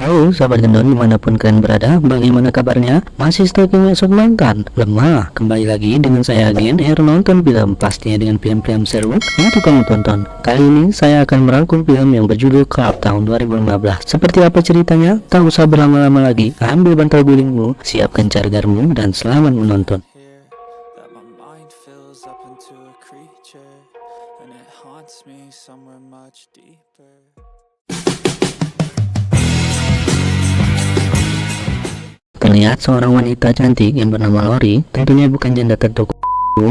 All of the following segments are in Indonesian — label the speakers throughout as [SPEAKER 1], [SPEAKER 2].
[SPEAKER 1] Halo sahabat gendon dimanapun kalian berada, bagaimana kabarnya? Masih stalking episode mantan? Lemah, kembali lagi dengan saya Agen nonton film, pastinya dengan film-film seru untuk kamu tonton. Kali ini saya akan merangkum film yang berjudul Club tahun 2015. Seperti apa ceritanya? Tak usah berlama-lama lagi, ambil bantal gulingmu, siapkan chargermu, dan selamat menonton. Terlihat seorang wanita cantik yang bernama Lori, tentunya bukan janda tertutup,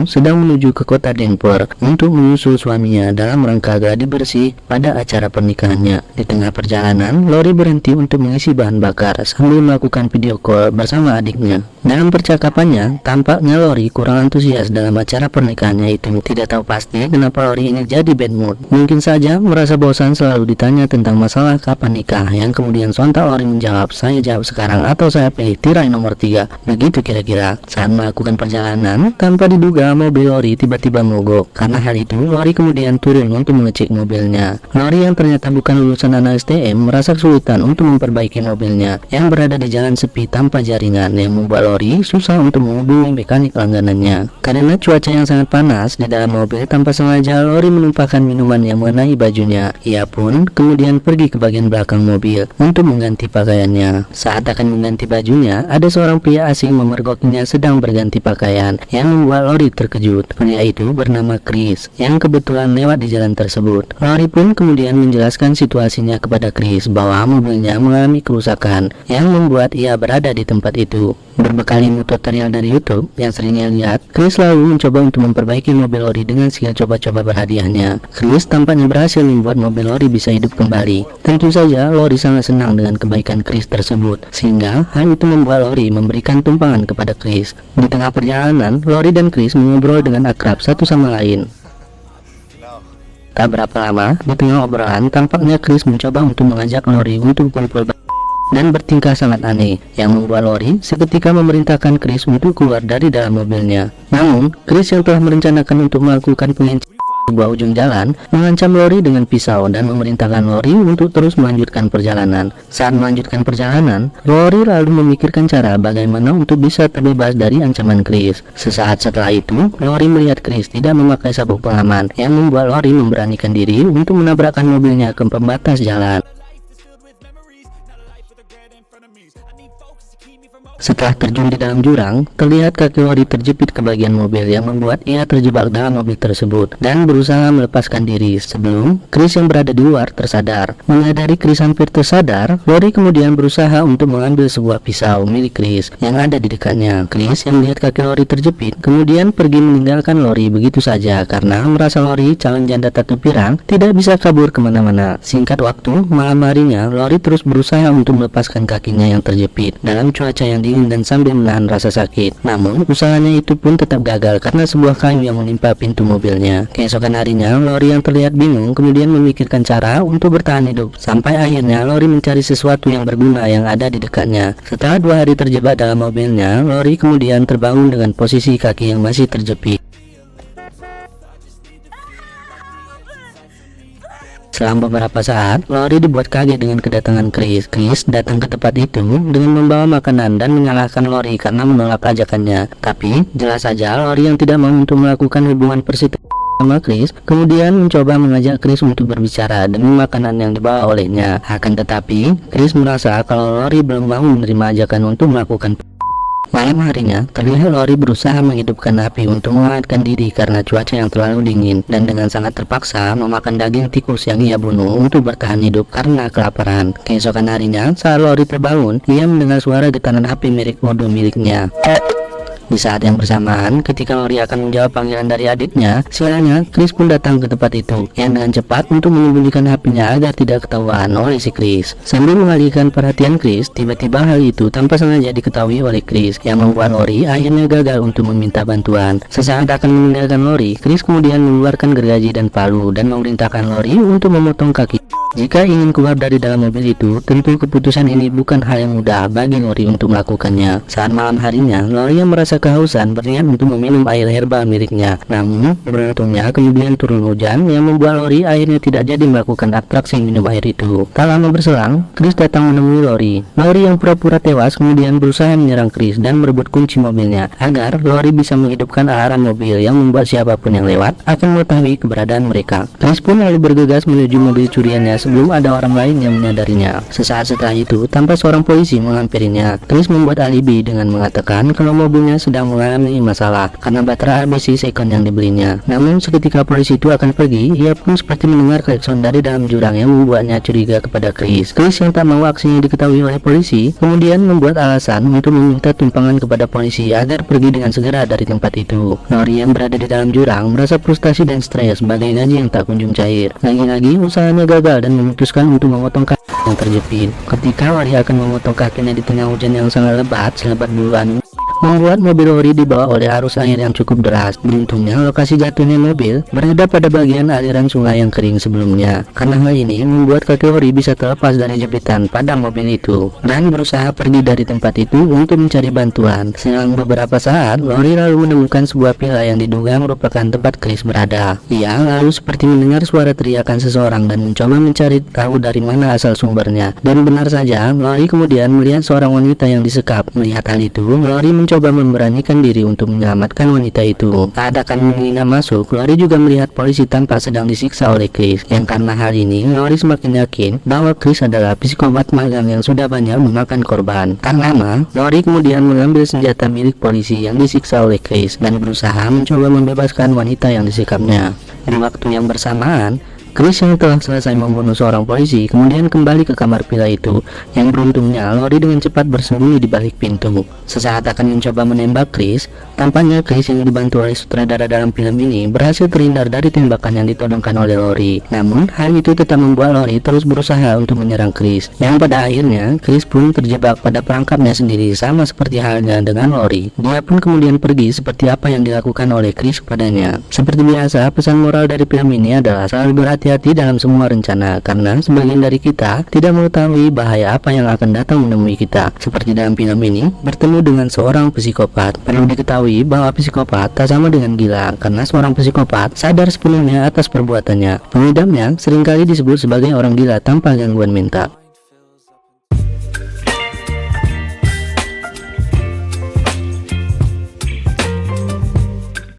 [SPEAKER 1] sedang menuju ke kota Denver untuk menyusul suaminya dalam rangka gladi bersih pada acara pernikahannya. Di tengah perjalanan, Lori berhenti untuk mengisi bahan bakar sambil melakukan video call bersama adiknya. Dalam percakapannya, tampaknya Lori kurang antusias dalam acara pernikahannya itu. Tidak tahu pasti kenapa Lori ini jadi bad mood. Mungkin saja merasa bosan selalu ditanya tentang masalah kapan nikah, yang kemudian sontak Lori menjawab, "Saya jawab sekarang atau saya pilih tirai nomor 3. Begitu kira-kira. Saat melakukan perjalanan, tanpa diduga mobil Lori tiba-tiba mogok. Karena hal itu, Lori kemudian turun untuk mengecek mobilnya. Lori yang ternyata bukan lulusan anak STM merasa kesulitan untuk memperbaiki mobilnya yang berada di jalan sepi tanpa jaringan, yang membuat Lori susah untuk menghubungi mekanik langganannya. Karena cuaca yang sangat panas, di dalam mobil tanpa sengaja Lori menumpahkan minuman yang mengenai bajunya. Ia pun kemudian pergi ke bagian belakang mobil untuk mengganti pakaiannya. Saat akan mengganti bajunya, ada seorang pria asing memergokinya sedang berganti pakaian, yang membuat Lori terkejut. Pria itu bernama Chris, yang kebetulan lewat di jalan tersebut. Lori pun kemudian menjelaskan situasinya kepada Chris bahwa mobilnya mengalami kerusakan, yang membuat ia berada di tempat itu. Berbekal ilmu tutorial dari YouTube yang seringnya lihat, Chris selalu mencoba untuk memperbaiki mobil Lori dengan skill coba-coba berhadiahnya. Chris tampaknya berhasil membuat mobil Lori bisa hidup kembali. Tentu saja Lori sangat senang dengan kebaikan Chris tersebut, sehingga hal itu membuat Lori memberikan tumpangan kepada Chris. Di tengah perjalanan, Lori dan Chris mengobrol dengan akrab satu sama lain. Tak berapa lama, di tengah obrolan, tampaknya Chris mencoba untuk mengajak Lori untuk kumpul dan bertingkah sangat aneh, yang membuat Lori seketika memerintahkan Chris untuk keluar dari dalam mobilnya. Namun, Chris yang telah merencanakan untuk melakukan pengencian sebuah ujung jalan mengancam Lori dengan pisau dan memerintahkan Lori untuk terus melanjutkan perjalanan. Saat melanjutkan perjalanan, Lori lalu memikirkan cara bagaimana untuk bisa terbebas dari ancaman Chris. Sesaat setelah itu, Lori melihat Chris tidak memakai sabuk pengaman, yang membuat Lori memberanikan diri untuk menabrakkan mobilnya ke pembatas jalan. Setelah terjun di dalam jurang, terlihat kaki Lori terjepit ke bagian mobil, yang membuat ia terjebak dalam mobil tersebut dan berusaha melepaskan diri sebelum Chris yang berada di luar tersadar. Menyadari Chris hampir tersadar, Lori kemudian berusaha untuk mengambil sebuah pisau milik Chris yang ada di dekatnya. Chris yang melihat kaki Lori terjepit kemudian pergi meninggalkan Lori begitu saja karena merasa Lori, calon janda tattoo pirang, tidak bisa kabur kemana-mana. Singkat waktu, malam harinya Lori terus berusaha untuk melepaskan kakinya yang terjepit dalam cuaca yang dingin dan sambil menahan rasa sakit. Namun, usahanya itu pun tetap gagal karena sebuah kayu yang menimpa pintu mobilnya. Keesokan harinya, Lori yang terlihat bingung kemudian memikirkan cara untuk bertahan hidup. Sampai akhirnya Lori mencari sesuatu yang berguna yang ada di dekatnya. Setelah 2 hari terjebak dalam mobilnya, Lori kemudian terbangun dengan posisi kaki yang masih terjepit. Selama beberapa saat, Lori dibuat kaget dengan kedatangan Chris. Chris datang ke tempat itu dengan membawa makanan dan menyalahkan Lori karena menolak ajakannya. Tapi, jelas saja Lori yang tidak mau untuk melakukan hubungan persitaan sama Chris, kemudian mencoba mengajak Chris untuk berbicara demi makanan yang dibawa olehnya. Akan tetapi, Chris merasa kalau Lori belum mau menerima ajakan untuk melakukan. Malam harinya, terlihat Lori berusaha menghidupkan api untuk menghangatkan diri karena cuaca yang terlalu dingin, dan dengan sangat terpaksa memakan daging tikus yang ia bunuh untuk bertahan hidup karena kelaparan. Keesokan harinya, saat Lori terbangun, ia mendengar suara getaran api milik mobil miliknya. Di saat yang bersamaan, ketika Lori akan menjawab panggilan dari adiknya, sialnya Chris pun datang ke tempat itu, yang dengan cepat untuk menyembunyikan HP-nya agar tidak ketahuan oleh si Chris. Sambil mengalihkan perhatian Chris, tiba-tiba hal itu tanpa sengaja diketahui oleh Chris, yang membuat Lori akhirnya gagal untuk meminta bantuan. Sesaat akan meninggalkan Lori, Chris kemudian mengeluarkan gergaji dan palu dan memerintahkan Lori untuk memotong kaki. Jika ingin keluar dari dalam mobil itu, tentu keputusan ini bukan hal yang mudah bagi Lori untuk melakukannya. Saat malam harinya, Lori yang merasa kehausan berniat untuk meminum air herbal miliknya. Namun, beruntungnya kemudian turun hujan yang membuat Lori akhirnya tidak jadi melakukan atraksi minum air itu. Tak lama berselang, Chris datang menemui Lori. Lori yang pura-pura tewas kemudian berusaha menyerang Chris dan merebut kunci mobilnya agar Lori bisa menghidupkan alarm mobil yang membuat siapapun yang lewat akan mengetahui keberadaan mereka. Chris pun lalu bergegas menuju mobil curiannya sebelum ada orang lain yang menyadarinya. Sesaat setelah itu, tanpa seorang polisi menghampirinya, Chris membuat alibi dengan mengatakan kalau mobilnya sedang mengalami masalah karena baterai RBC second yang dibelinya. Namun seketika polisi itu akan pergi, ia pun seperti mendengar klakson dari dalam jurang yang membuatnya curiga kepada Chris. Chris yang tak mau aksinya diketahui oleh polisi, kemudian membuat alasan untuk meminta tumpangan kepada polisi agar pergi dengan segera dari tempat itu. Lori yang berada di dalam jurang merasa frustasi dan stres bagai gaji yang tak kunjung cair. Lagi-lagi usahanya gagal dan memutuskan untuk memotong kaki yang terjepit. Ketika Lori akan memotong kakinya di tengah hujan yang sangat lebat selebat bulan, membuat mobil Lori dibawa oleh arus air yang cukup deras. Beruntungnya lokasi jatuhnya mobil berada pada bagian aliran sungai yang kering sebelumnya. Karena hal ini membuat kaki Lori bisa terlepas dari jepitan pada mobil itu dan berusaha pergi dari tempat itu untuk mencari bantuan. Selang beberapa saat, Lori lalu menemukan sebuah villa yang diduga merupakan tempat Chris berada. Ia lalu seperti mendengar suara teriakan seseorang dan mencoba mencari tahu dari mana asal sumbernya. Dan benar saja, Lori kemudian melihat seorang wanita yang disekap. Melihat hal itu, Lori mencoba memberanikan diri untuk menyelamatkan wanita itu. Saat akan menghina masuk, Lori juga melihat polisi tampak sedang disiksa oleh Chris. Yang karena hal ini, Lori semakin yakin bahwa Chris adalah psikopat magang yang sudah banyak memakan korban. Tak lama, Lori kemudian mengambil senjata milik polisi yang disiksa oleh Chris dan berusaha mencoba membebaskan wanita yang disikapnya. Di waktu yang bersamaan, Chris yang telah selesai membunuh seorang polisi kemudian kembali ke kamar villa itu. Yang beruntungnya, Lori dengan cepat bersembunyi di balik pintu. Sesaat akan mencoba menembak Chris, tampaknya Chris yang dibantu oleh sutradara dalam film ini berhasil terhindar dari tembakan yang ditodongkan oleh Lori. Namun, hal itu tetap membuat Lori terus berusaha untuk menyerang Chris. Yang pada akhirnya, Chris pun terjebak pada perangkapnya sendiri sama seperti halnya dengan Lori. Dia pun kemudian pergi seperti apa yang dilakukan oleh Chris kepadanya. Seperti biasa, pesan moral dari film ini adalah selalu berhati-hati dalam semua rencana, karena sebagian dari kita tidak mengetahui bahaya apa yang akan datang menemui kita. Seperti dalam film ini, bertemu dengan seorang psikopat. Perlu diketahui bahwa psikopat tak sama dengan gila, karena seorang psikopat sadar sepenuhnya atas perbuatannya. Pengidapnya seringkali disebut sebagai orang gila tanpa gangguan mental.